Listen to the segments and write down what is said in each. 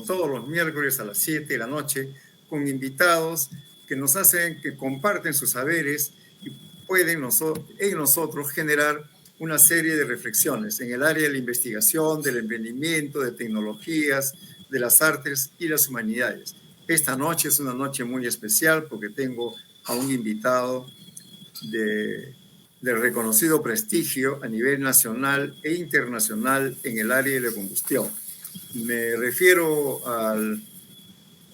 todos los miércoles a las 7 de la noche, con invitados que comparten sus saberes y pueden en nosotros generar una serie de reflexiones en el área de la investigación, del emprendimiento, de tecnologías, de las artes y las humanidades. Esta noche es una noche muy especial porque tengo a un invitado de reconocido prestigio a nivel nacional e internacional en el área de la combustión. Me refiero al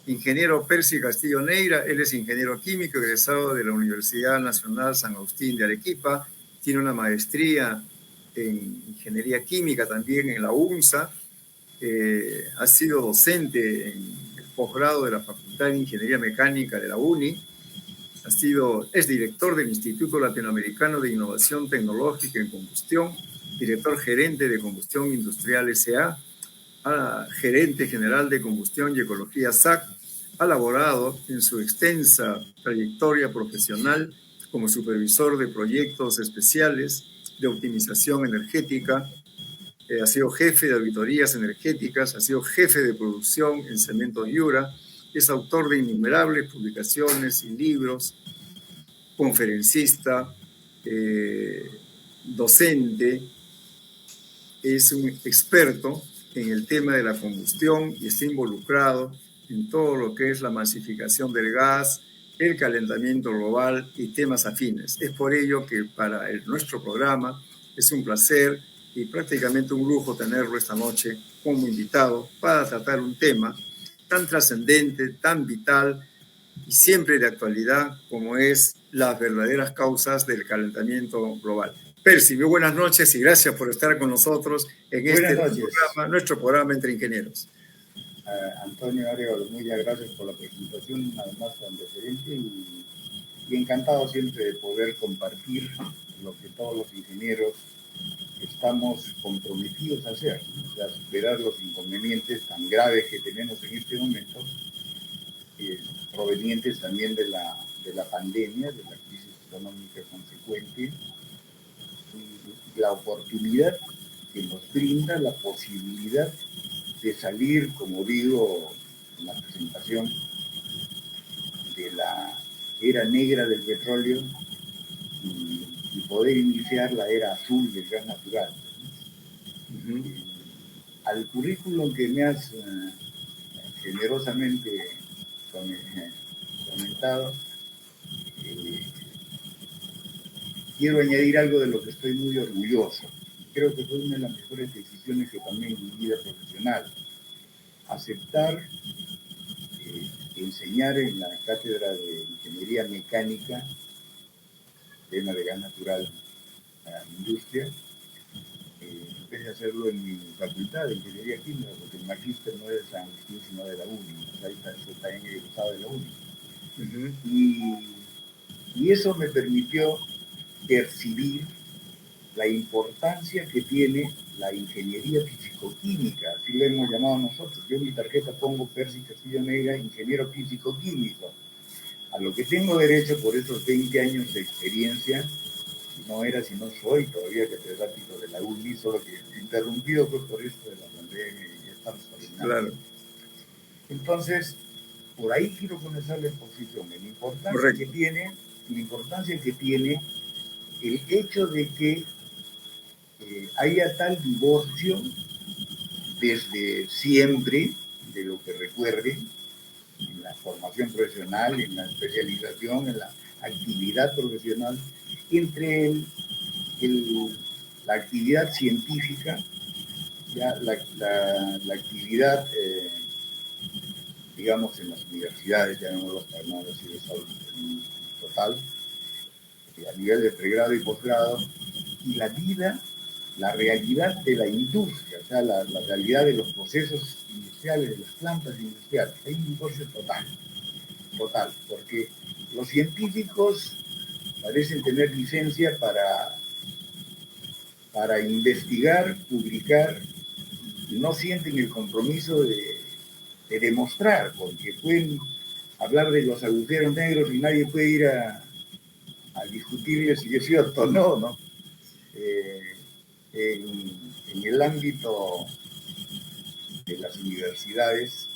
ingeniero Percy Castillo Neira. Él es ingeniero químico egresado de la Universidad Nacional San Agustín de Arequipa. Tiene una maestría en ingeniería química también en la UNSA. Ha sido docente en el posgrado de la Facultad de Ingeniería Mecánica de la UNI. Es director del Instituto Latinoamericano de Innovación Tecnológica en Combustión, director gerente de Combustión Industrial S.A., gerente general de Combustión y Ecología SAC. Ha laborado en su extensa trayectoria profesional como supervisor de proyectos especiales de optimización energética. Ha sido jefe de auditorías energéticas, ha sido jefe de producción en Cemento Yura, es autor de innumerables publicaciones y libros, conferencista, docente, es un experto en el tema de la combustión y está involucrado en todo lo que es la masificación del gas, el calentamiento global y temas afines. Es por ello que para nuestro programa es un placer y prácticamente un lujo tenerlo esta noche como invitado para tratar un tema tan trascendente, tan vital y siempre de actualidad como es las verdaderas causas del calentamiento global. Percy, muy buenas noches y gracias por estar con nosotros en nuestro programa Entre Ingenieros. Antonio Arevalo, muchas gracias por la presentación, además tan referente y encantado siempre de poder compartir lo que todos los ingenieros estamos comprometidos a hacer, o sea, superar los inconvenientes tan graves que tenemos en este momento, provenientes también de la pandemia, de la crisis económica consecuente, y la oportunidad que nos brinda la posibilidad de salir, como digo en la presentación, de la era negra del petróleo y poder iniciar la era azul del gas natural. Al currículum que me has generosamente comentado, quiero añadir algo de lo que estoy muy orgulloso. Creo que fue una de las mejores decisiones que tomé en mi vida profesional. Aceptar enseñar en la cátedra de Ingeniería Mecánica, tema de gas natural a la industria. Empecé a hacerlo en mi facultad de Ingeniería Química, porque el magíster no es de San Agustín, sino de la UNI. O sea, ahí está en el estado de la UNI. Y eso me permitió percibir la importancia que tiene la ingeniería físico-química, así lo hemos llamado nosotros. Yo en mi tarjeta pongo Percy Castillo Neira, ingeniero físico-químico, a lo que tengo derecho por esos 20 años de experiencia. No era, sino soy todavía catedrático de la UNI, solo que interrumpido fue por esto de la pandemia y ya estamos terminando. Claro. Entonces, por ahí quiero comenzar la exposición, la importancia que tiene el hecho de que haya tal divorcio desde siempre, de lo que recuerden, en la formación profesional, en la especialización, en la actividad profesional, entre la actividad científica, ya la actividad, digamos, en las universidades, ya no los hermanos y de salud total, a nivel de pregrado y posgrado, y la vida, la realidad de la industria, o sea, la realidad de los procesos industriales, de las plantas industriales. Hay un divorcio total, porque los científicos parecen tener licencia para investigar, publicar, y no sienten el compromiso de demostrar, porque pueden hablar de los agujeros negros y nadie puede ir a discutirles si es cierto o no, ¿no? En el ámbito de las universidades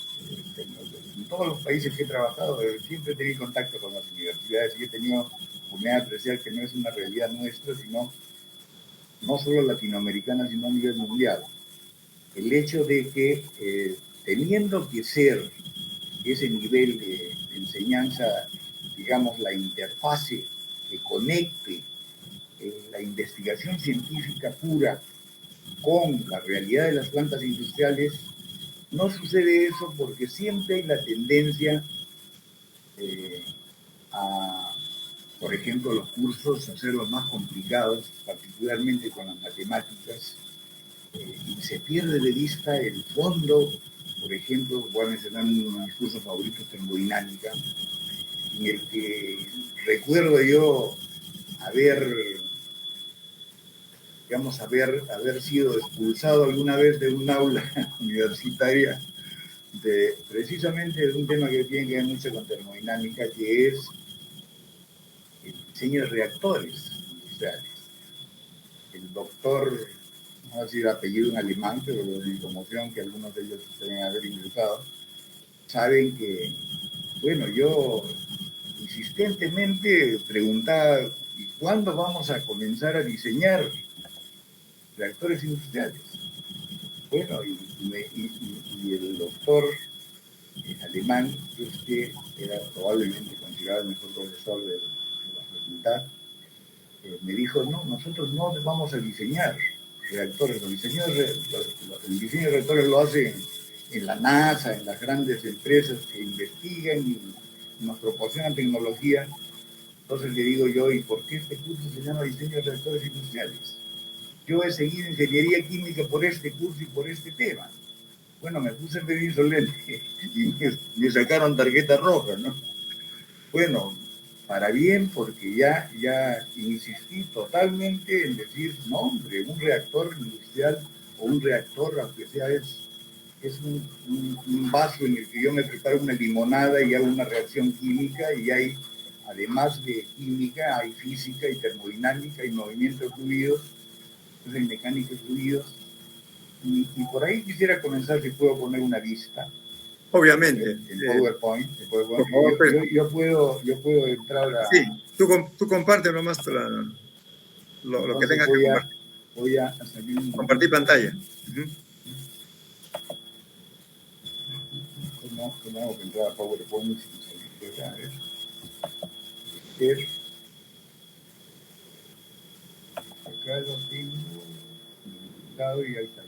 En todos los países que he trabajado, siempre he tenido contacto con las universidades y he tenido oportunidad de apreciar que no es una realidad nuestra, sino no solo latinoamericana, sino a nivel mundial. El hecho de que teniendo que ser ese nivel de enseñanza, digamos, la interfase que conecte la investigación científica pura con la realidad de las plantas industriales, no sucede eso porque siempre hay la tendencia a, por ejemplo, los cursos, hacerlos más complicados, particularmente con las matemáticas, y se pierde de vista el fondo. Por ejemplo, voy a mencionar uno de mis cursos favoritos, termodinámica, en el que recuerdo yo haber sido expulsado alguna vez de un aula universitaria precisamente de un tema que tiene que ver mucho con termodinámica, que es el diseño de reactores industriales. El doctor, no voy a decir apellido en alemán, pero de mi promoción, que algunos de ellos deben haber ingresado, saben que, bueno, yo insistentemente preguntaba, ¿y cuándo vamos a comenzar a diseñar reactores industriales? Bueno, y el doctor alemán, que era probablemente considerado el mejor profesor de la facultad, me dijo, no, nosotros no vamos a diseñar reactores, el diseño de reactores lo hacen en la NASA, en las grandes empresas que investigan y nos proporcionan tecnología. Entonces le digo yo, ¿y por qué este curso se llama diseño de reactores industriales? Yo he seguido ingeniería química por este curso y por este tema. Bueno, me puse medio insolente y me sacaron tarjeta roja, ¿no? Bueno, para bien, porque ya insistí totalmente en decir, no, hombre, un reactor industrial o un reactor, aunque sea, es un vaso en el que yo me preparo una limonada y hago una reacción química, y hay, además de química, hay física y termodinámica y movimiento de fluidos, entonces hay mecánica de fluidos, y por ahí quisiera comenzar, si puedo poner una vista. Obviamente. En PowerPoint. Por favor, pues, yo puedo entrar a... Sí, tú comparte nomás lo que tengas que compartir. Voy a salir un Compartir pantalla. ¿Cómo hago que entrar a PowerPoint sin salir de acá? Acá lo tengo invitado y ahí está.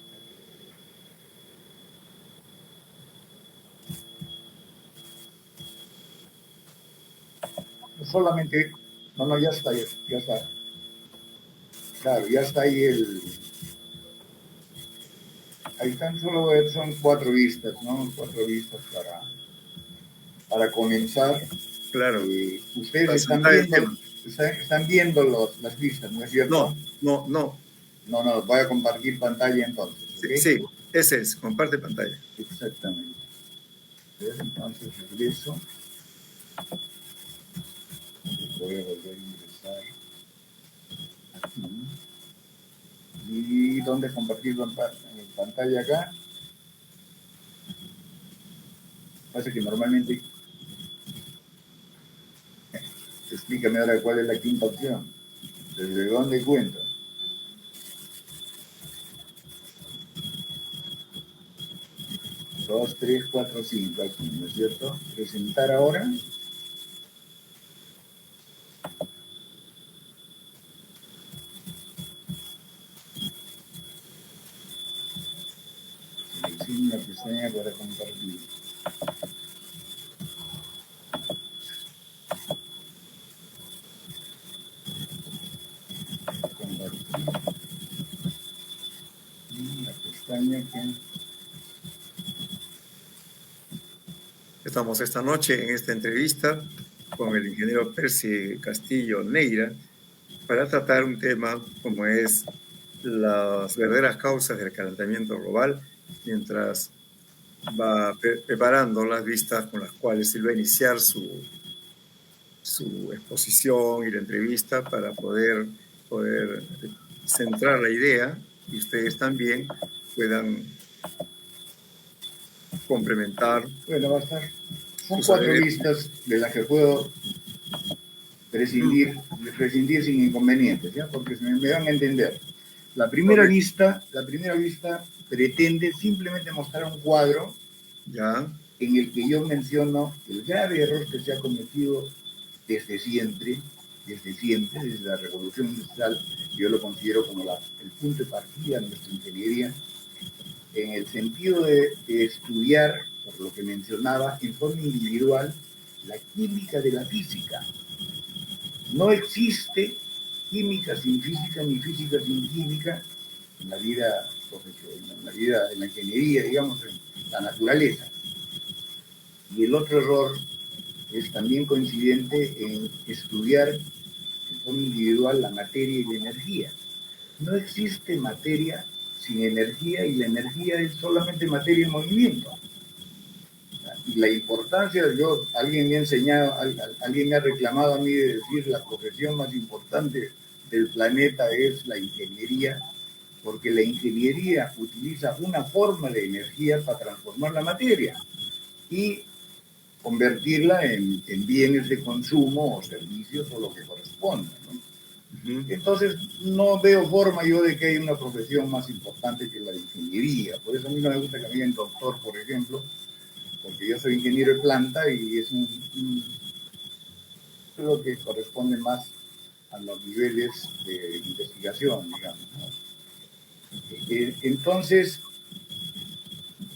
Solamente, no, ya está. Claro, ya está ahí ahí están, solo son 4 vistas, ¿no? 4 vistas para comenzar. Claro. Ustedes están viendo las vistas, ¿no es cierto? No. No, voy a compartir pantalla entonces. ¿Okay? Sí, ese es, comparte pantalla. Exactamente. Entonces regreso. Voy a volver a ingresar aquí. ¿Y dónde compartir pantalla acá? Pasa que normalmente... Explícame ahora cuál es la quinta opción. ¿Desde dónde cuento? Dos, 3, 4, 5 aquí, ¿no es cierto? Presentar ahora. Selecciono la pestaña para compartir. La pestaña que... Estamos esta noche en esta entrevista con el ingeniero Percy Castillo Neira para tratar un tema como es las verdaderas causas del calentamiento global, mientras va preparando las vistas con las cuales él va a iniciar su exposición y la entrevista para poder centrar la idea y ustedes también puedan complementar. Bueno, va a estar. Son sus 4 saberes. listas de las que puedo prescindir sin inconvenientes, ¿ya? Porque me van a entender. La primera lista pretende simplemente mostrar un cuadro Ya, en el que yo menciono el grave error que se ha cometido desde siempre, desde la Revolución Industrial. Yo lo considero como el punto de partida de nuestra ingeniería, en el sentido de estudiar, por lo que mencionaba, en forma individual, la química de la física. No existe química sin física, ni física sin química en la vida profesional, en la ingeniería, digamos, en la naturaleza. Y el otro error es también coincidente en estudiar en forma individual la materia y la energía. No existe materia sin energía, y la energía es solamente materia en movimiento. Y la importancia, alguien me ha enseñado, alguien me ha reclamado a mí de decir la profesión más importante del planeta es la ingeniería, porque la ingeniería utiliza una forma de energía para transformar la materia y convertirla en bienes de consumo o servicios o lo que corresponda, ¿no? Entonces, no veo forma yo de que haya una profesión más importante que la de ingeniería. Por eso a mí no me gusta que me digan doctor, por ejemplo, porque yo soy ingeniero de planta y es creo que corresponde más a los niveles de investigación, digamos, ¿no? Entonces,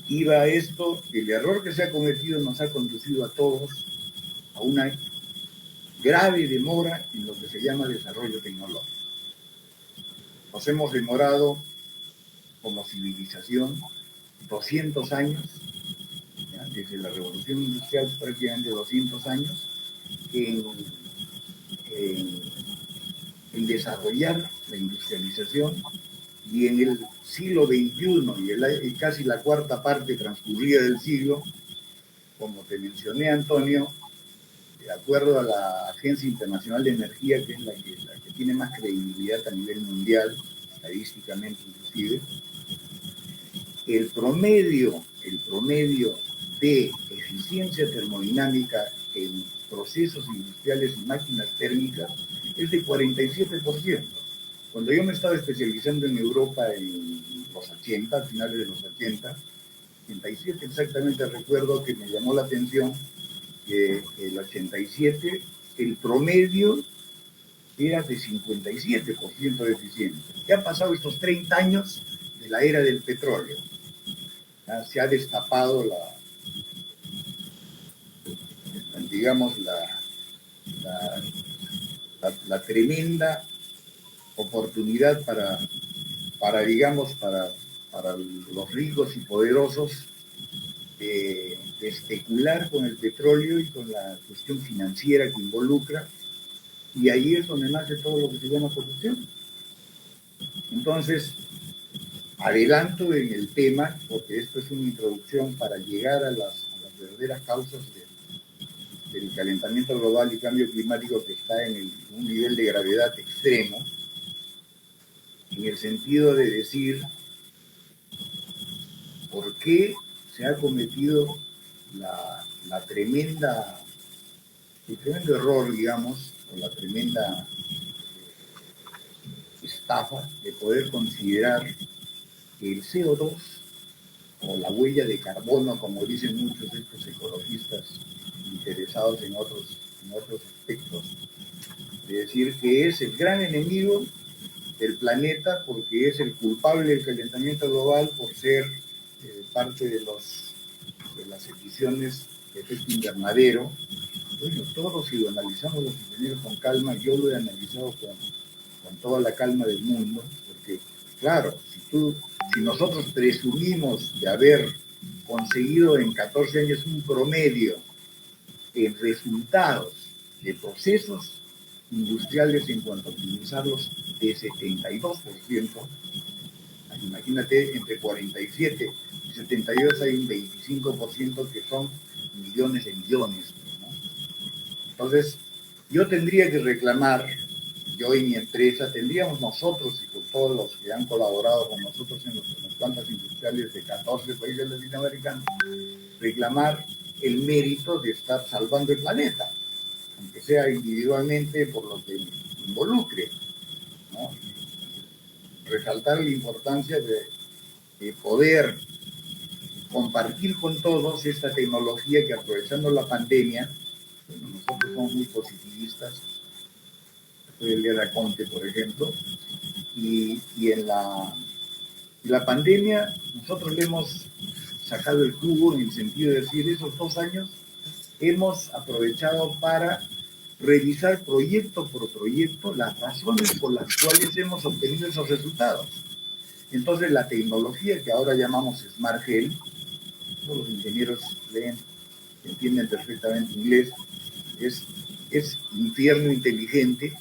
iba a esto, el error que se ha cometido nos ha conducido a todos a una grave demora en lo que se llama desarrollo tecnológico. Nos hemos demorado como civilización 200 años, ¿ya? Desde la Revolución Industrial, prácticamente 200 años, en, en, en desarrollar la industrialización, y en el siglo XXI y casi la cuarta parte transcurrida del siglo, como te mencioné, Antonio, de acuerdo a la Agencia Internacional de Energía, que es la que tiene más credibilidad a nivel mundial, estadísticamente inclusive, el promedio de eficiencia termodinámica en procesos industriales y máquinas térmicas es de 47%. Cuando yo me estaba especializando en Europa en los 80, finales de los 80, 87 exactamente, recuerdo que me llamó la atención que el 87, el promedio era de 57% de eficiencia. Ya han pasado estos 30 años de la era del petróleo. Ya se ha destapado digamos, la tremenda oportunidad para los ricos y poderosos de especular con el petróleo y con la cuestión financiera que involucra, y ahí es donde nace todo lo que se llama corrupción. Entonces, adelanto en el tema, porque esto es una introducción para llegar a las verdaderas causas del calentamiento global y cambio climático, que está en un nivel de gravedad extremo, en el sentido de decir por qué se ha cometido el tremendo error, digamos, o la tremenda estafa de poder considerar que el CO2 o la huella de carbono, como dicen muchos de estos ecologistas interesados en otros aspectos, de decir que es el gran enemigo del planeta porque es el culpable del calentamiento global por ser parte de las emisiones de efecto invernadero. Bueno, todos, si lo analizamos los ingenieros con calma, yo lo he analizado con toda la calma del mundo, porque, claro, si nosotros presumimos de haber conseguido en 14 años un promedio en resultados de procesos industriales en cuanto a optimizarlos de 72%, imagínate, entre 47 y 72 hay un 25% que son millones de millones, ¿no? Entonces, yo tendría que reclamar, yo y mi empresa, tendríamos nosotros y con todos los que han colaborado con nosotros en las plantas industriales de 14 países latinoamericanos, reclamar el mérito de estar salvando el planeta, aunque sea individualmente por lo que involucre, ¿no? Resaltar la importancia de poder compartir con todos esta tecnología que, aprovechando la pandemia, bueno, nosotros somos muy positivistas, soy el de Conte, por ejemplo, y en la pandemia nosotros le hemos sacado el jugo en el sentido de decir, esos 2 años hemos aprovechado para revisar proyecto por proyecto las razones por las cuales hemos obtenido esos resultados. Entonces la tecnología que ahora llamamos Smart Gel, todos los ingenieros leen, entienden perfectamente inglés, es infierno inteligente,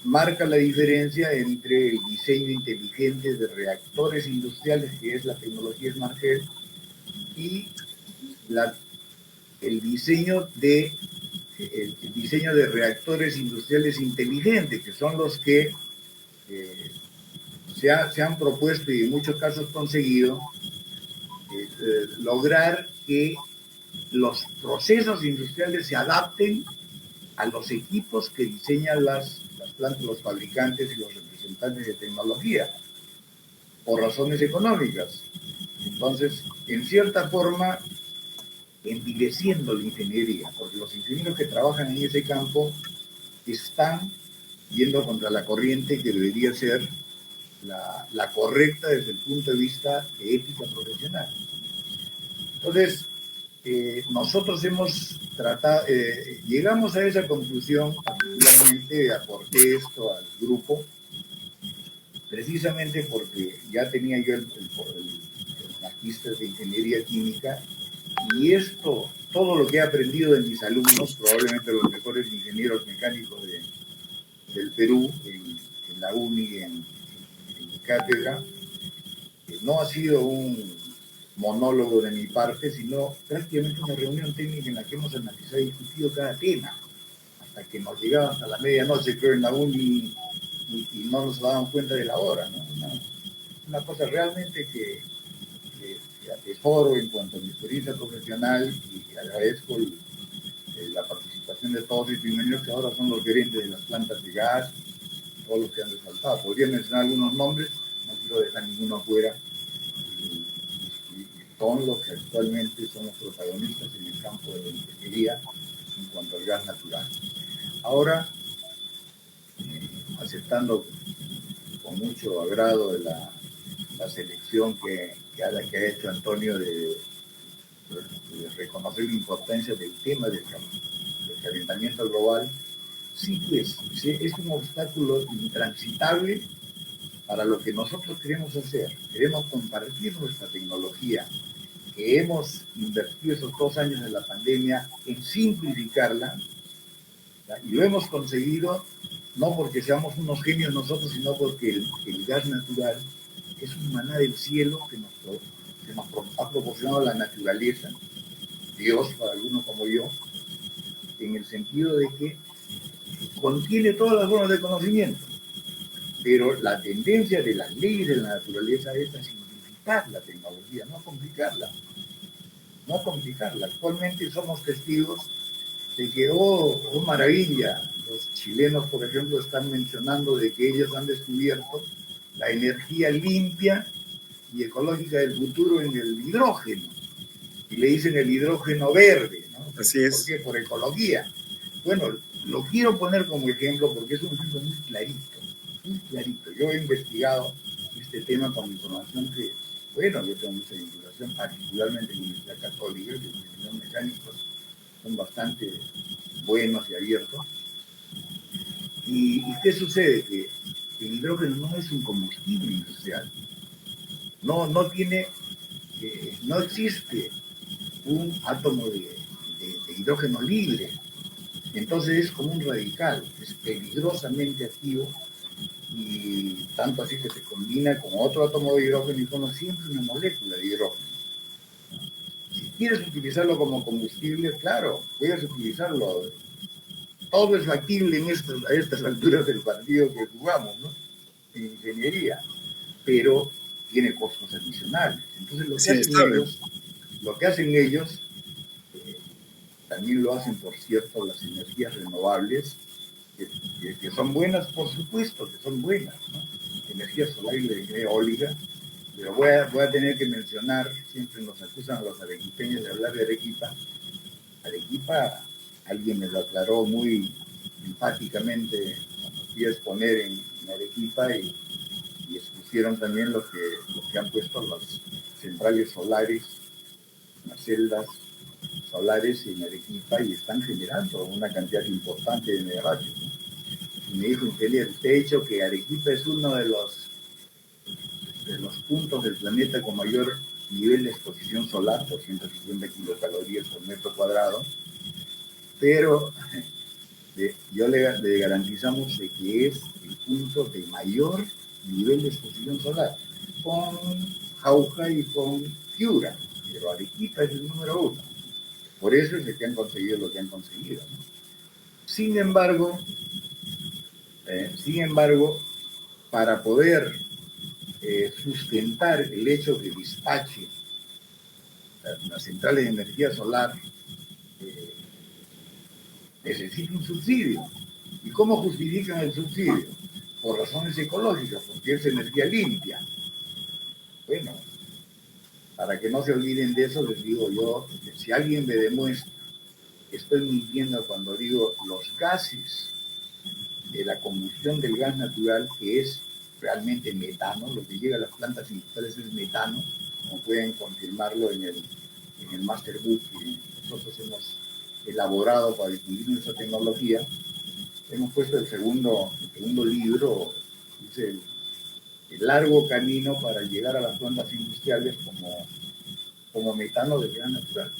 marca la diferencia entre el diseño inteligente de reactores industriales, que es la tecnología Smart Gel, y el diseño de reactores industriales inteligentes, que son los que se han propuesto y en muchos casos conseguido lograr que los procesos industriales se adapten a los equipos que diseñan las plantas, los fabricantes y los representantes de tecnología, por razones económicas. Entonces, en cierta forma, envileciendo la ingeniería, porque los ingenieros que trabajan en ese campo están yendo contra la corriente que debería ser la correcta desde el punto de vista de ética profesional. Entonces, nosotros hemos tratado, llegamos a esa conclusión, particularmente aporté esto al grupo, precisamente porque ya tenía yo el magíster de ingeniería química, y esto, todo lo que he aprendido de mis alumnos, probablemente los mejores ingenieros mecánicos del Perú, en la UNI, en mi cátedra, no ha sido un monólogo de mi parte, sino prácticamente una reunión técnica en la que hemos analizado y discutido cada tema, hasta que nos llegaba hasta la medianoche, creo, en la UNI, y no nos daban cuenta de la hora, ¿no? Una cosa realmente que atesoro en cuanto a mi experiencia profesional, y agradezco la participación de todos estos ingenieros que ahora son los gerentes de las plantas de gas, todos los que han resaltado. Podría mencionar algunos nombres, no quiero dejar ninguno afuera, y son los que actualmente son los protagonistas en el campo de la ingeniería en cuanto al gas natural. Ahora, aceptando con mucho agrado de la selección que ha hecho Antonio de reconocer la importancia del tema del calentamiento global, sí, pues, es un obstáculo intransitable para lo que nosotros queremos hacer. Queremos compartir nuestra tecnología, que hemos invertido esos 2 años de la pandemia en simplificarla, ¿ya? Y lo hemos conseguido no porque seamos unos genios nosotros, sino porque el gas natural es un maná del cielo que nos ha proporcionado la naturaleza, Dios para algunos como yo, en el sentido de que contiene todas las formas de conocimiento, pero la tendencia de las leyes de la naturaleza es a simplificar la tecnología, no complicarla. No complicarla. Actualmente somos testigos de que, oh maravilla, los chilenos, por ejemplo, están mencionando de que ellos han descubierto la energía limpia y ecológica del futuro en el hidrógeno. Y le dicen el hidrógeno verde, ¿no? Así es. ¿Por qué? Por ecología. Bueno, lo quiero poner como ejemplo porque es un ejemplo muy clarito, muy clarito. Yo he investigado este tema con información que, bueno, yo tengo mucha vinculación, particularmente en la Universidad Católica, que los ingenieros mecánicos son bastante buenos y abiertos. ¿Y qué sucede? Que el hidrógeno no es un combustible industrial. No tiene, no existe un átomo de hidrógeno libre. Entonces es como un radical, es peligrosamente activo, y tanto así que se combina con otro átomo de hidrógeno y forma siempre una molécula de hidrógeno. Si quieres utilizarlo como combustible, claro, puedes utilizarlo. Todo es factible a estas alturas del partido que jugamos, ¿no? En ingeniería, pero tiene costos adicionales. Entonces lo que hacen ellos lo que hacen ellos, también lo hacen, por cierto, las energías renovables, que son buenas, por supuesto que son buenas, ¿no? Energía solar y eólica, pero voy a tener que mencionar, siempre nos acusan a los arequipeños de hablar de Arequipa. Arequipa, alguien me lo aclaró muy enfáticamente, cuando fui a exponer en Arequipa, y expusieron también lo que han puesto las centrales solares, las celdas solares en Arequipa, y están generando una cantidad importante de megavatios, ¿no? Y me dijo, ingeniero, usted ha dicho que Arequipa es uno de los puntos del planeta con mayor nivel de exposición solar, por 150 kilocalorías por metro cuadrado, pero yo le garantizamos de que es el punto de mayor nivel de exposición solar, con Jauja y con Piura, pero Arequipa es el número uno. Por eso es el que han conseguido lo que han conseguido, ¿no? Sin embargo, para poder sustentar el hecho que despache las centrales de energía solar, necesita un subsidio. ¿Y cómo justifican el subsidio? Por razones ecológicas, porque es energía limpia. Bueno, para que no se olviden de eso, les digo yo, que si alguien me demuestra que estoy mintiendo cuando digo los gases de la combustión del gas natural, que es realmente metano, lo que llega a las plantas industriales es metano, como pueden confirmarlo en el Masterbook que nosotros hemos elaborado para difundir nuestra tecnología. Hemos puesto el segundo libro, dice el largo camino para llegar a las plantas industriales como metano del gas natural.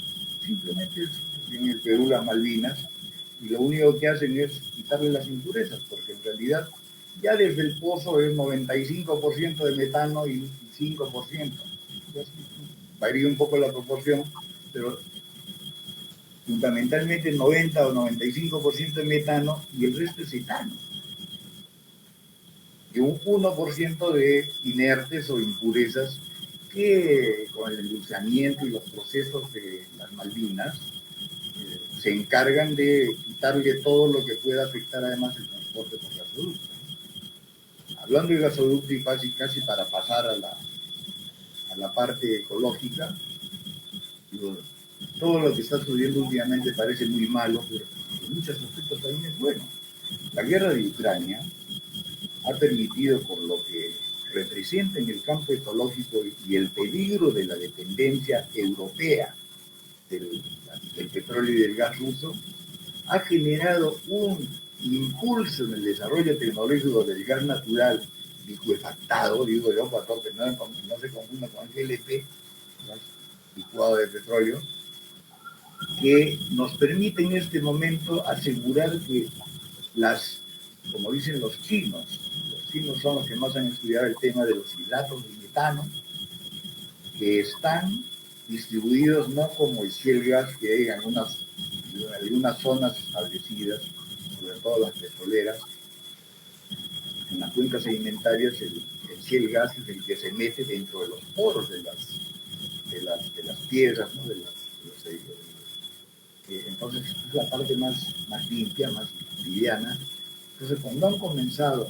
Simplemente es en el Perú las Malvinas, y lo único que hacen es quitarle las impurezas, porque en realidad ya desde el pozo es 95% de metano y 5%. Entonces, varía un poco la proporción, pero fundamentalmente 90 o 95% de metano y el resto es etano. Y un 1% de inertes o impurezas que con el endulzamiento y los procesos de las Malvinas se encargan de quitarle todo lo que pueda afectar además el transporte por gasoducto. Hablando de gasoducto y casi para pasar a la parte ecológica, todo lo que está sucediendo últimamente parece muy malo, pero en muchos aspectos también es bueno. La guerra de Ucrania ha permitido, por lo que representa en el campo ecológico y el peligro de la dependencia europea del petróleo y del gas ruso, ha generado un impulso en el desarrollo tecnológico del gas natural licuefactado, digo yo, para que no se confunda con GLP, gas licuado de petróleo, que nos permite en este momento asegurar que como dicen los chinos son los que más han estudiado el tema de los hidratos de metano, que están distribuidos no como el shale gas que hay en algunas zonas establecidas, sobre todo las petroleras. En las cuencas sedimentarias el shale gas es el que se mete dentro de los poros de las piedras, ¿no? Entonces es la parte más limpia, más liviana. Entonces cuando han comenzado,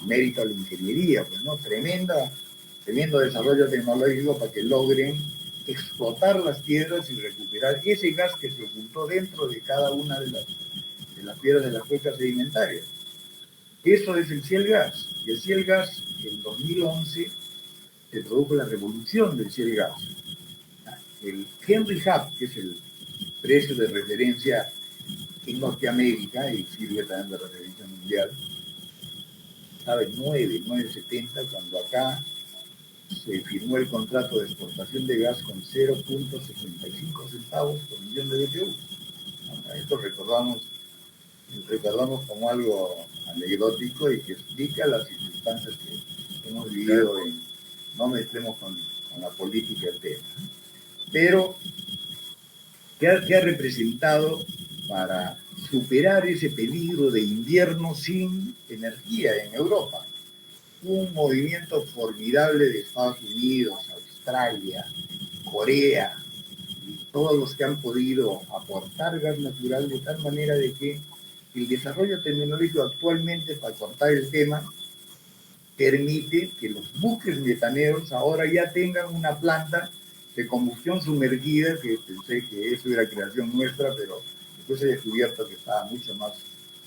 mérito a la ingeniería, pues, ¿no? Tremendo desarrollo tecnológico para que logren explotar las piedras y recuperar ese gas que se ocultó dentro de cada una de las piedras de las cuencas sedimentarias. Eso es el shale gas. Y el shale gas, en 2011, se produjo la revolución del shale gas. El Henry Hub, que es el precio de referencia en Norteamérica y sirve también de referencia mundial, estaba en 9.70, cuando acá se firmó el contrato de exportación de gas con 0.65 centavos por millón de BTU. Esto recordamos como algo anecdótico y que explica las circunstancias que hemos vivido. No mezclemos con la política del tema. Pero, ¿qué ha representado para superar ese peligro de invierno sin energía en Europa? Un movimiento formidable de Estados Unidos, Australia, Corea, y todos los que han podido aportar gas natural de tal manera de que el desarrollo tecnológico actualmente, para cortar el tema, permite que los buques metaneros ahora ya tengan una planta de combustión sumergida, que pensé que eso era creación nuestra, pero después he descubierto que estaba mucho más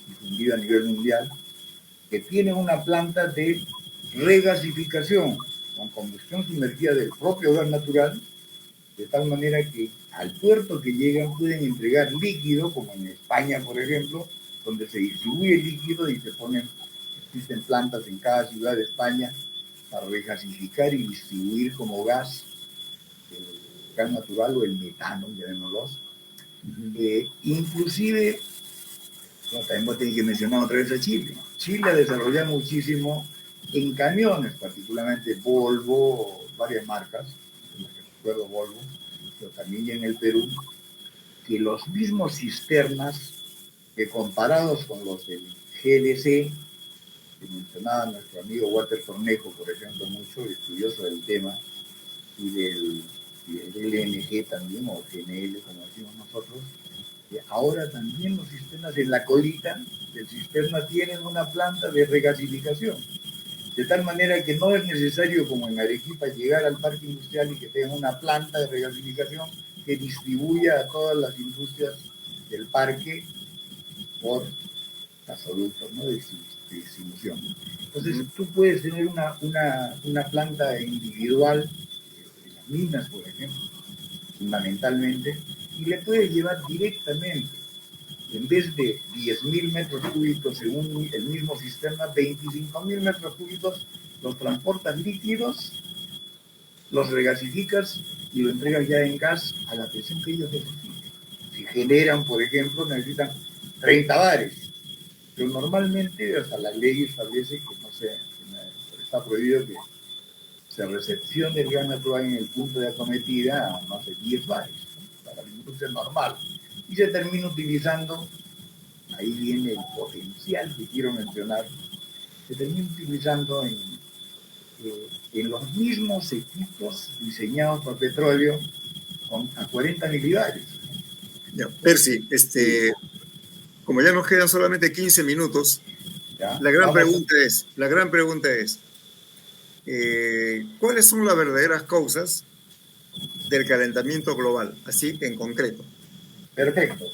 difundida a nivel mundial, que tiene una planta de regasificación con combustión sumergida del propio gas natural, de tal manera que al puerto que llegan pueden entregar líquido, como en España, por ejemplo, donde se distribuye el líquido y se ponen, existen plantas en cada ciudad de España para regasificar y distribuir como gas, el gas natural o el metano, llamémoslo. Inclusive, bueno, también voy a tener que mencionar otra vez a Chile. Chile ha desarrollado muchísimo en camiones, particularmente Volvo, varias marcas, en las que recuerdo Volvo, pero también en el Perú, que los mismos cisternas que comparados con los del GLC, que mencionaba nuestro amigo Walter Cornejo, por ejemplo, mucho estudioso del tema, y del LNG también, o GNL, como decimos nosotros, que ahora también los sistemas en la colita del cisterna tienen una planta de regasificación. De tal manera que no es necesario, como en Arequipa, llegar al parque industrial y que tenga una planta de regasificación que distribuya a todas las industrias del parque por gasoductos, ¿no?, de distribución. Entonces, tú puedes tener una planta individual, en las minas, por ejemplo, fundamentalmente, y le puedes llevar directamente, en vez de 10.000 metros cúbicos según el mismo sistema, 25.000 metros cúbicos, los transportas líquidos, los regasificas y lo entregas ya en gas a la presión que ellos necesiten. Si generan, por ejemplo, necesitan 30 bares, pero normalmente hasta la ley establece que no se, está prohibido que se recepcione el gas natural en el punto de acometida a más de 10 bares, ¿no?, para la industria normal. Y se termina utilizando, ahí viene el potencial que quiero mencionar, se termina utilizando en los mismos equipos diseñados por petróleo a 40 milibares. Ya, Percy, como ya nos quedan solamente 15 minutos, ¿Ya? la gran pregunta es, ¿cuáles son las verdaderas causas del calentamiento global, así en concreto? Perfecto.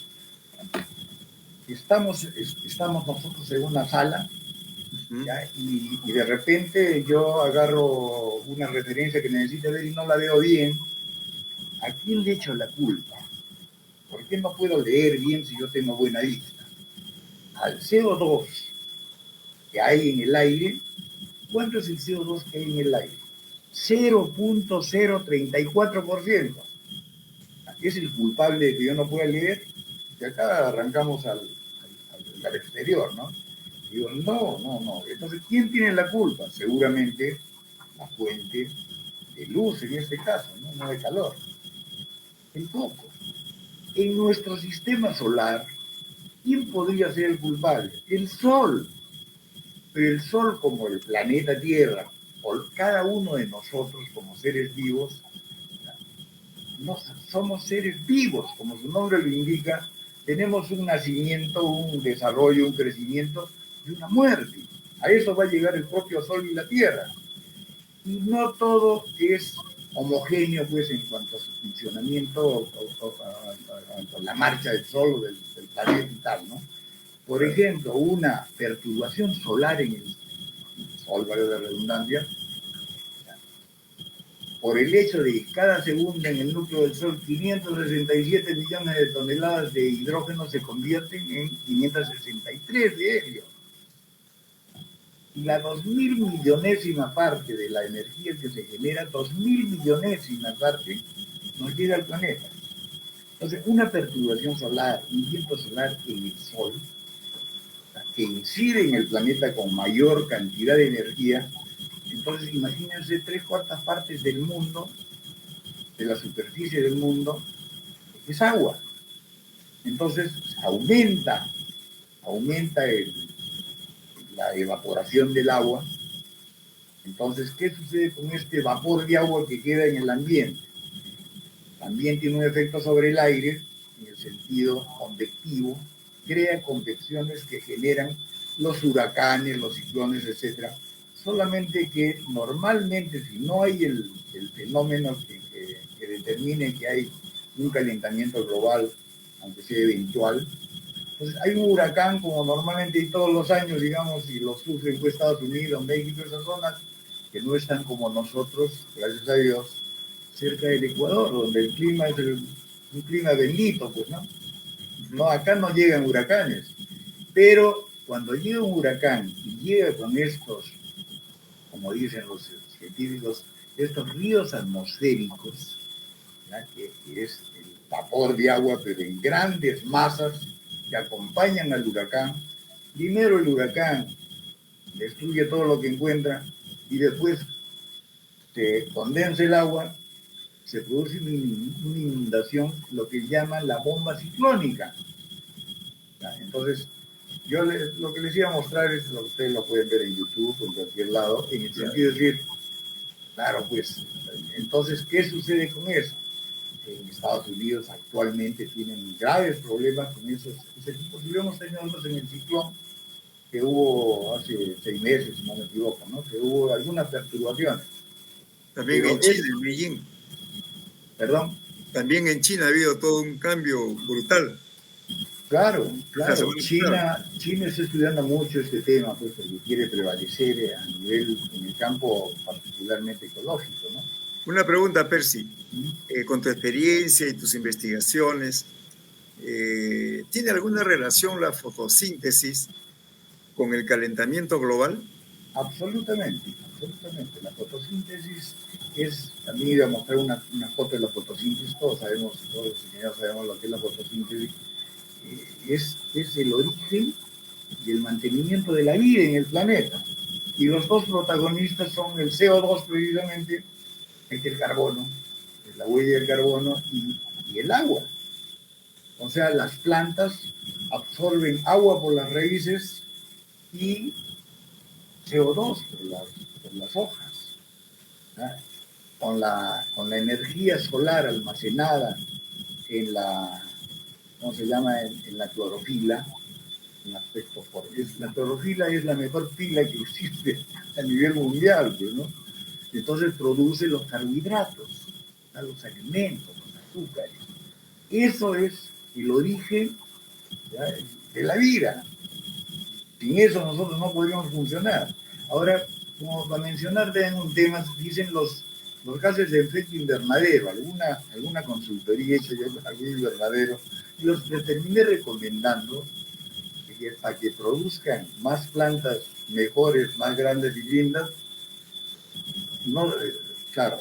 Estamos nosotros en una sala, ¿ya? Y de repente yo agarro una referencia que necesito ver y no la veo bien. ¿A quién le echo la culpa? ¿Por qué no puedo leer bien si yo tengo buena vista? Al CO2 que hay en el aire. ¿Cuánto es el CO2 que hay en el aire? 0.034%. ¿Es el culpable de que yo no pueda leer? Que acá arrancamos al exterior, ¿no? Digo, no. Entonces, ¿quién tiene la culpa? Seguramente la fuente de luz en este caso, no de calor. El foco. En nuestro sistema solar, ¿quién podría ser el culpable? El Sol. Pero el Sol, como el planeta Tierra, o cada uno de nosotros como seres vivos, no somos seres vivos, como su nombre lo indica, tenemos un nacimiento, un desarrollo, un crecimiento y una muerte. A eso va a llegar el propio Sol y la Tierra. Y no todo es homogéneo, pues, en cuanto a su funcionamiento, a la marcha del Sol o del planeta y tal, ¿no? Por ejemplo, una perturbación solar en el Sol, vale la redundancia, por el hecho de que cada segundo en el núcleo del Sol 567 millones de toneladas de hidrógeno se convierten en 563 de helio. Y la 2.000 millonésima parte de la energía que se genera, 2.000 millonésima parte, nos llega al planeta. Entonces, una perturbación solar, un viento solar en el Sol, que incide en el planeta con mayor cantidad de energía, entonces imagínense 3/4 partes del mundo, de la superficie del mundo, es agua. Entonces aumenta la evaporación del agua. Entonces, ¿qué sucede con este vapor de agua que queda en el ambiente? también tiene un efecto sobre el aire, en el sentido convectivo, crea convecciones que generan los huracanes, los ciclones, etcétera. Solamente que normalmente, si no hay el fenómeno que determine que hay un calentamiento global, aunque sea eventual, pues hay un huracán como normalmente hay todos los años, digamos, y lo sufren pues, Estados Unidos, México, esas zonas que no están como nosotros, gracias a Dios, cerca del Ecuador, donde el clima es un clima bendito, pues, ¿no? No, acá no llegan huracanes, pero cuando llega un huracán y llega con estos, como dicen los científicos, estos ríos atmosféricos, ¿ya? Que es el vapor de agua, pero en grandes masas que acompañan al huracán. Primero el huracán destruye todo lo que encuentra y después se condensa el agua, se produce una inundación, lo que llaman la bomba ciclónica. ¿Ya? Entonces, lo que les iba a mostrar es lo que ustedes lo pueden ver en YouTube o en cualquier lado, en el sentido de decir, claro, pues, entonces, ¿qué sucede con eso? En Estados Unidos actualmente tienen graves problemas con ese tipo. Si hemos tenido nosotros en el ciclón que hubo hace 6 meses, si no me equivoco, ¿no? Que hubo algunas perturbaciones. También Pero en China, en Beijing. Perdón. También en China ha habido todo un cambio brutal. Claro, Esta claro. semana pasada. China está estudiando mucho este tema, pues, porque quiere prevalecer a nivel, en el campo particularmente ecológico, ¿no? Una pregunta, Percy. ¿Mm? Con tu experiencia y tus investigaciones, ¿tiene alguna relación la fotosíntesis con el calentamiento global? Absolutamente, absolutamente. La fotosíntesis es, también iba a mostrar una foto de la fotosíntesis, todos los ingenieros sabemos lo que es la fotosíntesis, es el origen y el mantenimiento de la vida en el planeta. Y los dos protagonistas son el CO2 precisamente, el carbono, la huella del carbono y el agua. O sea, las plantas absorben agua por las raíces y CO2 por las hojas. ¿Ah? Con la energía solar almacenada en la, ¿cómo se llama? En la clorofila, en aspecto la clorofila es la mejor pila que existe a nivel mundial, pues, ¿no? Entonces produce los carbohidratos, los alimentos, los azúcares. Eso es el origen, ¿ya?, de la vida. Sin eso nosotros no podríamos funcionar. Ahora, como para mencionar en un tema, dicen los gases de efecto invernadero, alguna consultoría hecha yo algún invernadero, y los terminé recomendando que para que produzcan más plantas mejores, más grandes y lindas. No, claro,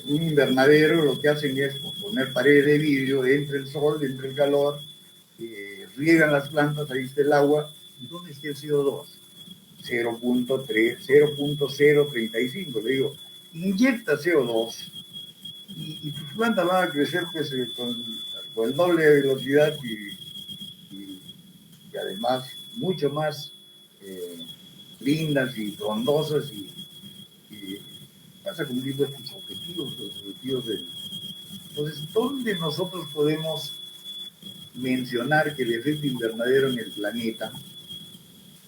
un invernadero lo que hacen es poner paredes de vidrio, entra el sol, entra el calor, riegan las plantas, ahí está el agua. ¿Y dónde está el CO2? 0.3, 0.035. Le digo, inyecta CO2 y tus plantas van a crecer pues, con el doble de velocidad y además mucho más lindas y frondosas y vas a cumplir tus objetivos, los objetivos del... Entonces, ¿dónde nosotros podemos mencionar que el efecto invernadero en el planeta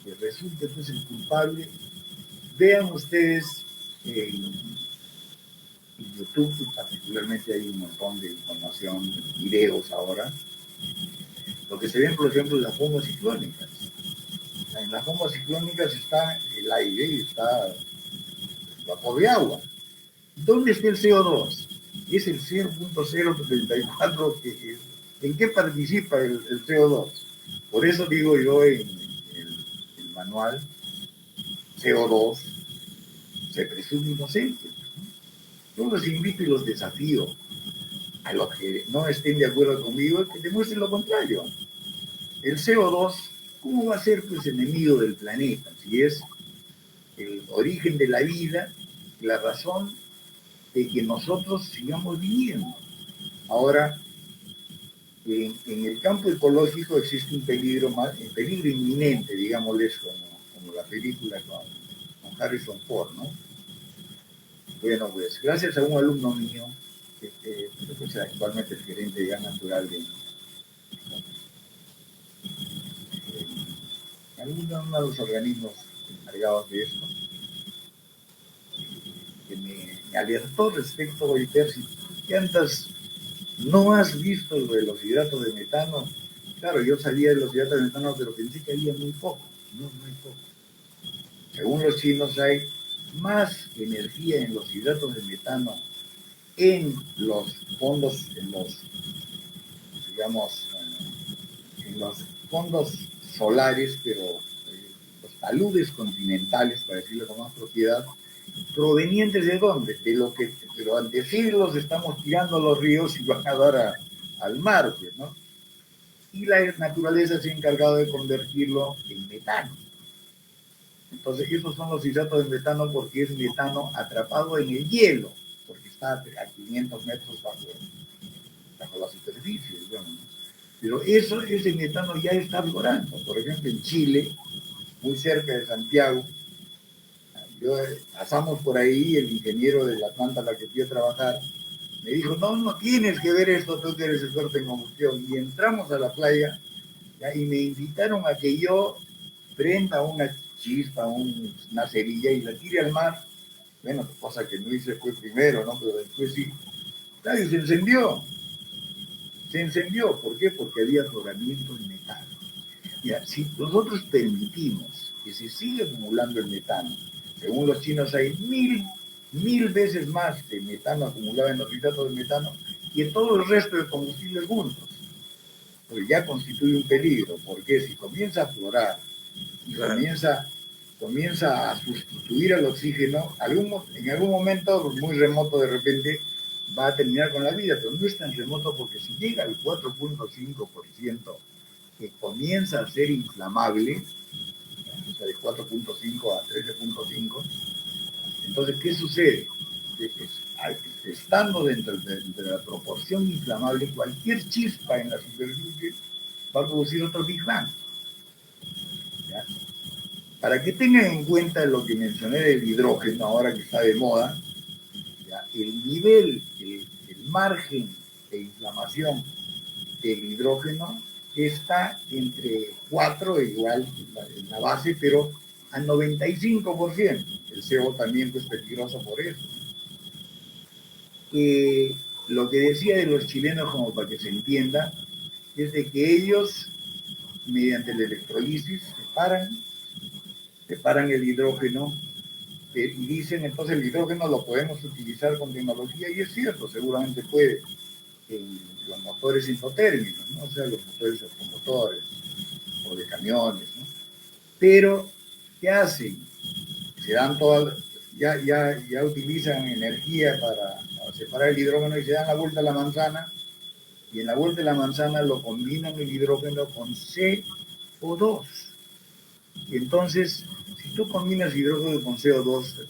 que resulte pues el culpable? Vean ustedes en YouTube, particularmente hay un montón de información, videos ahora, lo que se ven, por ejemplo, en las bombas ciclónicas. En las bombas ciclónicas está el aire y está el vapor de agua. ¿Dónde está el CO2? Es el 0.034. ¿En qué participa el CO2? Por eso digo yo en el manual, CO2 se presume inocente. Yo los invito y los desafío a los que no estén de acuerdo conmigo que demuestren lo contrario. El CO2, ¿cómo va a ser pues enemigo del planeta? Si es el origen de la vida, la razón de que nosotros sigamos viviendo. Ahora, en el campo ecológico existe un peligro inminente, digámosles, como la película con Harrison Ford, ¿no? Bueno, pues gracias a un alumno mío pues, actualmente es gerente de gas natural en uno de los organismos encargados de esto, que me alertó respecto a Percy, ¿qué andas? ¿No has visto lo de los hidratos de metano? Claro, yo sabía de los hidratos de metano, pero pensé que había muy poco. No, no hay poco. Según los chinos, hay más energía en los hidratos de metano en los fondos, digamos, en los fondos solares, pero los taludes continentales, para decirlo con más propiedad, provenientes de dónde? De lo que durante siglos estamos tirando a los ríos y van a dar al mar, pues, ¿no? Y la naturaleza se ha encargado de convertirlo en metano. Entonces, esos son los hidratos de metano porque es metano atrapado en el hielo, porque está a 500 metros bajo la superficie, digamos, ¿no? Pero ese metano ya está aflorando. Por ejemplo, en Chile, muy cerca de Santiago, pasamos por ahí, el ingeniero de la planta a la que fui a trabajar me dijo, no, no tienes que ver esto, tú que eres experto en combustión. Y entramos a la playa, ¿ya? Y me invitaron a que yo prenda una chispa, una cerilla y la tire al mar. Bueno, cosa que no hice fue primero, ¿no? Pero después sí. Claro, y se encendió. Se encendió. ¿Por qué? Porque había afloramiento de metano. Mira, si nosotros permitimos que se siga acumulando el metano, según los chinos hay mil veces más de metano acumulado en los hidratos de metano y en todo el resto de combustibles juntos. Pues ya constituye un peligro, porque si comienza a aflorar y Claro. comienza a sustituir al oxígeno, en algún momento, muy remoto de repente, va a terminar con la vida, pero no es tan remoto porque si llega al 4.5% que comienza a ser inflamable, o sea, de 4.5 a 13.5, entonces, ¿qué sucede? Estando dentro de la proporción inflamable, cualquier chispa en la superficie va a producir otro Big Bang. ¿Ya? Para que tengan en cuenta lo que mencioné del hidrógeno, ahora que está de moda, ¿ya? El nivel, el margen de inflamación del hidrógeno está entre 4, igual en la base, pero al 95%. El CO también es peligroso por eso. Lo que decía de los chilenos, como para que se entienda, es de que ellos, mediante la electrolisis, separan el hidrógeno y dicen, entonces el hidrógeno lo podemos utilizar con tecnología, y es cierto, seguramente puede, en los motores isotérmicos, ¿no? O sea, los motores automotores o de camiones, ¿no? Pero, ¿qué hacen? Se dan todas, ya utilizan energía para separar el hidrógeno y se dan la vuelta a la manzana, y en la vuelta de la manzana lo combinan el hidrógeno con CO2. Y entonces, si tú combinas hidrógeno con CO2,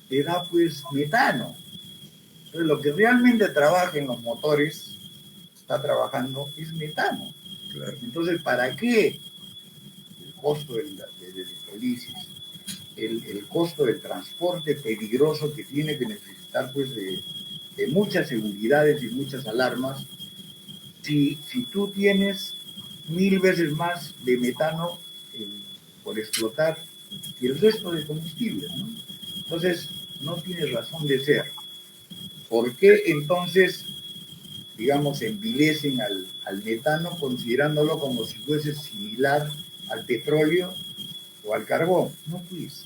te da pues metano. Entonces, lo que realmente trabaja en los motores, está trabajando, es metano. Claro. Entonces, ¿para qué el costo de electrolisis, el costo del transporte peligroso que tiene que necesitar pues de muchas seguridades y muchas alarmas, si tú tienes 1000 veces más de metano por explotar que el resto de combustibles, ¿no? Entonces, no tiene razón de ser. ¿Por qué entonces, digamos, envilecen al metano considerándolo como si fuese similar al petróleo o al carbón? No, pues.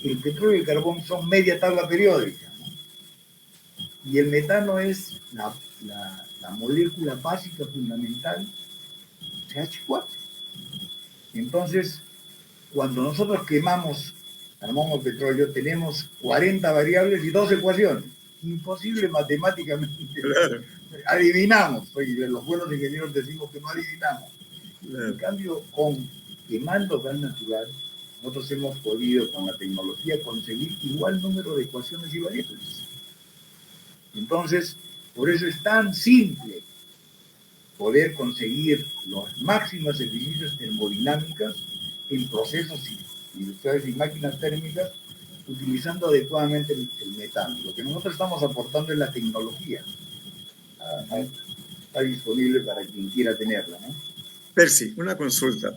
El petróleo y el carbón son media tabla periódica, ¿no? Y el metano es la molécula básica fundamental, CH4. Entonces, cuando nosotros armamos petróleo, tenemos 40 variables y 2 ecuaciones. Imposible matemáticamente. Claro. Adivinamos. Oye, los buenos ingenieros decimos que no adivinamos. Claro. En cambio, quemando gas natural, nosotros hemos podido, con la tecnología, conseguir igual número de ecuaciones y variables. Entonces, por eso es tan simple poder conseguir las máximas eficiencias termodinámicas en procesos industriales y máquinas térmicas, utilizando adecuadamente el metano. Lo que nosotros estamos aportando es la tecnología. está disponible para quien quiera tenerla, ¿no? Percy, una consulta.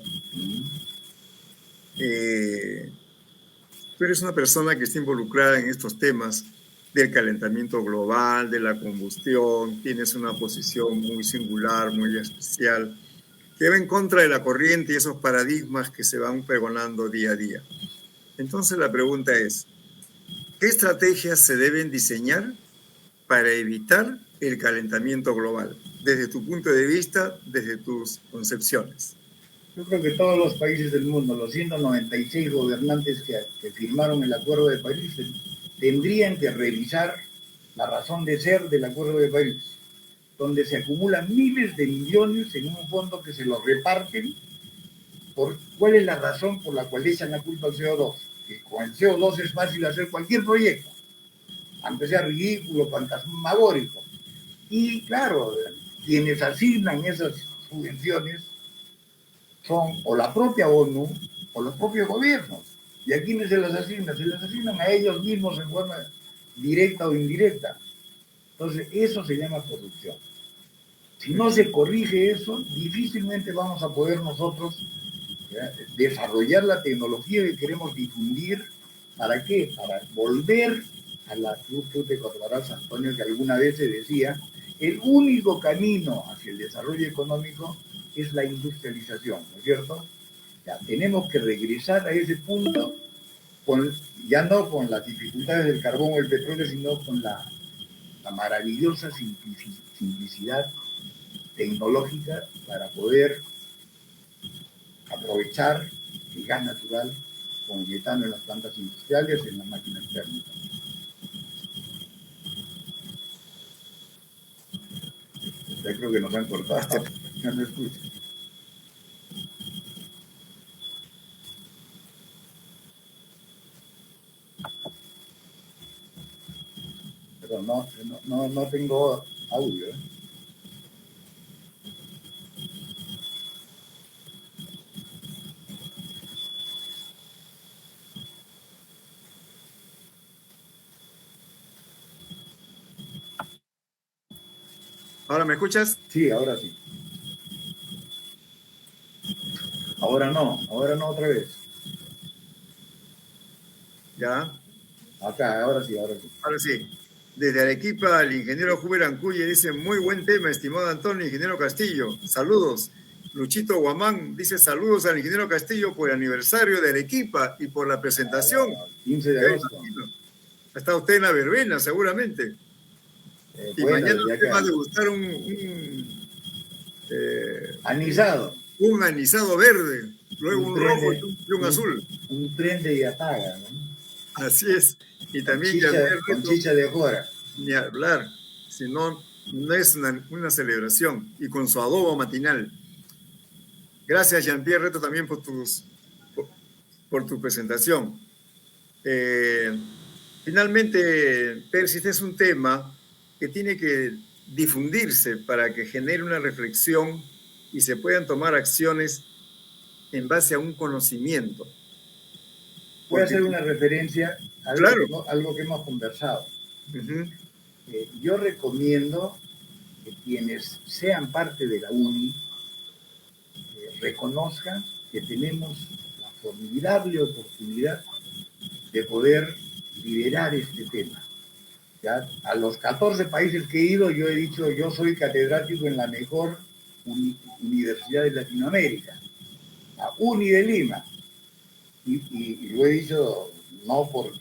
Tú eres una persona que está involucrada en estos temas del calentamiento global, de la combustión, tienes una posición muy singular, muy especial, que va en contra de la corriente y esos paradigmas que se van pregonando día a día. Entonces la pregunta es, ¿qué estrategias se deben diseñar para evitar el calentamiento global? Desde tu punto de vista, desde tus concepciones. Yo creo que todos los países del mundo, los 196 gobernantes que firmaron el Acuerdo de París, tendrían que revisar la razón de ser del Acuerdo de París, donde se acumulan miles de millones en un fondo que se los reparten. ¿Cuál es la razón por la cual echan la culpa al CO2? Que con el CO2 es fácil hacer cualquier proyecto, aunque sea ridículo, fantasmagórico. Y claro, quienes asignan esas subvenciones son o la propia ONU o los propios gobiernos. ¿Y a quiénes se las asignan? Se las asignan a ellos mismos en forma directa o indirecta. Entonces, eso se llama corrupción. Si no se corrige eso, difícilmente vamos a poder nosotros desarrollar la tecnología que queremos difundir. ¿Para qué? Para volver a la tú te acordarás, Antonio, que alguna vez se decía, el único camino hacia el desarrollo económico es la industrialización, ¿no es cierto? Ya, tenemos que regresar a ese punto, ya no con las dificultades del carbón o el petróleo, sino con la maravillosa simplicidad tecnológica para poder aprovechar el gas natural con metano en las plantas industriales, en las máquinas térmicas. Ya creo que nos han cortado. No se escucha. Pero no tengo audio, ¿eh? ¿Ahora me escuchas? Sí, ahora sí. Ahora no otra vez. Ya. Acá, ahora sí. Ahora sí. Desde Arequipa, el ingeniero Juber Ancuye dice, muy buen tema, estimado Antonio, ingeniero Castillo. Saludos. Luchito Guamán dice, saludos al ingeniero Castillo por el aniversario de Arequipa y por la presentación. 15 de agosto. Está usted en la verbena, seguramente. Y Bueno, mañana usted va a degustar un anisado. Un anisado verde, luego un rojo y un azul. Un tren de Yataga, ¿no? Así es. Y también con chicha de jora. Ni hablar, sino no es una celebración. Y con su adobo matinal. Gracias, Jean-Pierre Reto, también por tu presentación. Finalmente, Percy, este es un tema que tiene que difundirse para que genere una reflexión y se puedan tomar acciones en base a un conocimiento. Voy a hacer una referencia a algo que hemos conversado. Yo recomiendo que quienes sean parte de la UNI reconozcan que tenemos la formidable oportunidad de poder liderar este tema. ¿Ya? A los 14 países que he ido, yo he dicho, yo soy catedrático en la mejor universidad de Latinoamérica, la UNI de Lima. Y lo he dicho no por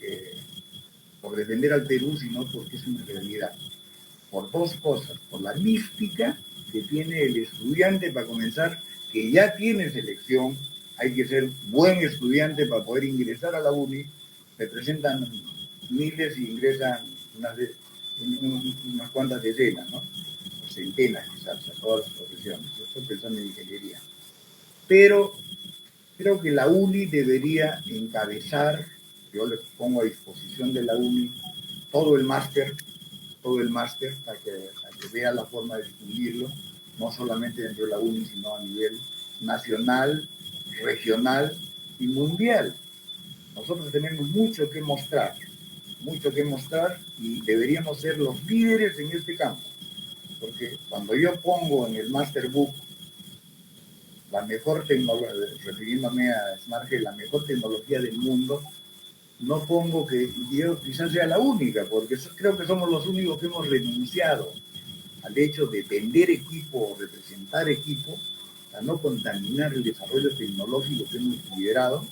defender al Perú, sino porque es una realidad. Por dos cosas, por la mística que tiene el estudiante para comenzar, que ya tiene selección, hay que ser buen estudiante para poder ingresar a la UNI, se presentan miles y ingresan unas cuantas decenas, ¿no? O centenas quizás, a todas las profesiones. Yo estoy pensando en ingeniería. Pero creo que la UNI debería encabezar, yo les pongo a disposición de la UNI todo el máster para que vea la forma de difundirlo, no solamente dentro de la UNI, sino a nivel nacional, regional y mundial. Nosotros tenemos mucho que mostrar y deberíamos ser los líderes en este campo. porque cuando yo pongo en el Masterbook la mejor tecnología, refiriéndome a SmartGel, la mejor tecnología del mundo, no pongo que yo quizás sea la única, porque creo que somos los únicos que hemos renunciado al hecho de vender equipo o representar equipo, a no contaminar el desarrollo tecnológico que hemos liderado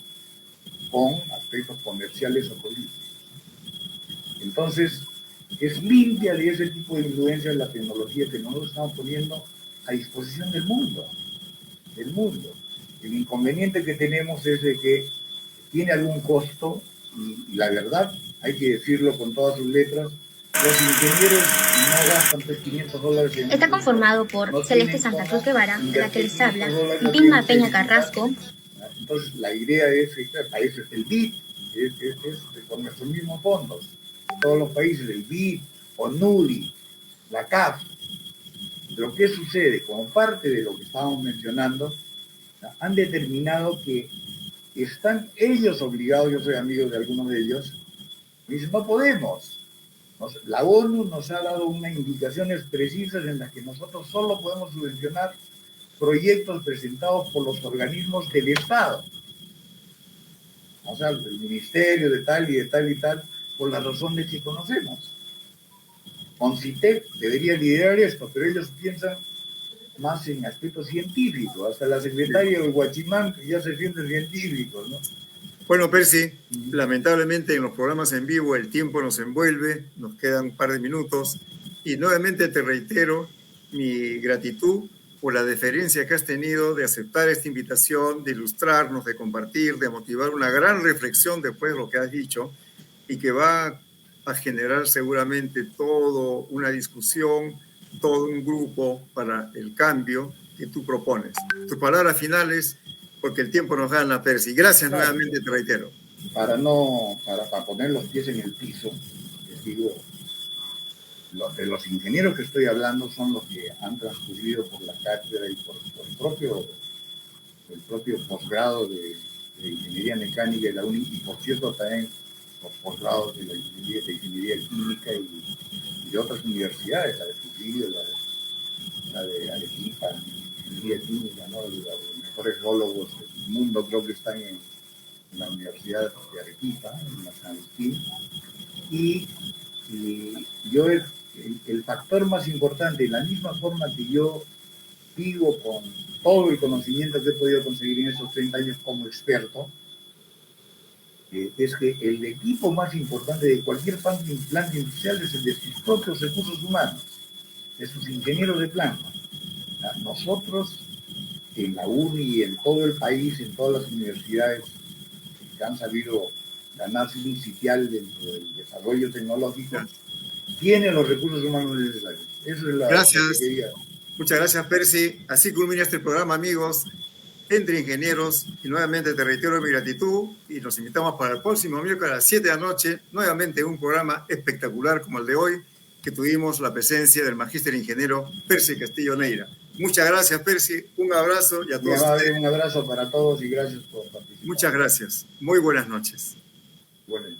con aspectos comerciales o políticos. Entonces, es limpia de ese tipo de influencia la tecnología que nosotros estamos poniendo a disposición del mundo. El inconveniente que tenemos es de que tiene algún costo y la verdad, hay que decirlo con todas sus letras, los ingenieros no gastan $500 en... Está conformado por Celeste Santa Cruz Guevara, de la que les habla, y Vilma Peña Carrasco. Entonces, la idea es, para eso es el BID, es con nuestros mismos fondos. Todos los países, el BID, ONURI, la CAF. Pero ¿qué sucede? Como parte de lo que estábamos mencionando, han determinado que están ellos obligados, yo soy amigo de algunos de ellos, me dicen, no podemos. La ONU nos ha dado unas indicaciones precisas en las que nosotros solo podemos subvencionar proyectos presentados por los organismos del Estado. O sea, del ministerio de tal y de tal y tal, por las razones que conocemos. CONCITEC debería liderar esto, pero ellos piensan más en aspectos científicos. Hasta la secretaria del Huachimán ya se siente científico, ¿no? Bueno, Percy, lamentablemente en los programas en vivo el tiempo nos envuelve, nos quedan un par de minutos y nuevamente te reitero mi gratitud por la deferencia que has tenido de aceptar esta invitación, de ilustrarnos, de compartir, de motivar una gran reflexión después de lo que has dicho y que va a generar seguramente toda una discusión, todo un grupo para el cambio que tú propones. Tus palabras finales, porque el tiempo nos gana, Percy. Gracias nuevamente, te reitero. Para poner los pies en el piso, les digo, de los ingenieros que estoy hablando son los que han transcurrido por la cátedra y por el propio posgrado de Ingeniería Mecánica de la UNI, y por cierto también los posgrados de la Ingeniería Química y de otras universidades, la de Trujillo, la de Arequipa, Ingeniería Química, ¿no? Los mejores geólogos del mundo creo que están en la Universidad de Arequipa, en la San Agustín, y yo el factor más importante, de la misma forma que yo digo con todo el conocimiento que he podido conseguir en esos 30 años como experto, es que el equipo más importante de cualquier planta industrial es el de sus propios recursos humanos, de sus ingenieros de planta. Nosotros, en la UNI y en todo el país, en todas las universidades que han sabido ganarse un sitial dentro del desarrollo tecnológico, tienen los recursos humanos necesarios. Eso es gracias. Lo que quería. Muchas gracias, Percy. Así culmina este programa, amigos, entre ingenieros. Y nuevamente te reitero mi gratitud y nos invitamos para el próximo miércoles a las 7 de la noche, nuevamente un programa espectacular como el de hoy, que tuvimos la presencia del magíster ingeniero Percy Castillo Neira. Muchas gracias, Percy. Un abrazo y a todos ustedes. Un abrazo para todos y gracias por participar. Muchas gracias. Muy buenas noches. Bueno.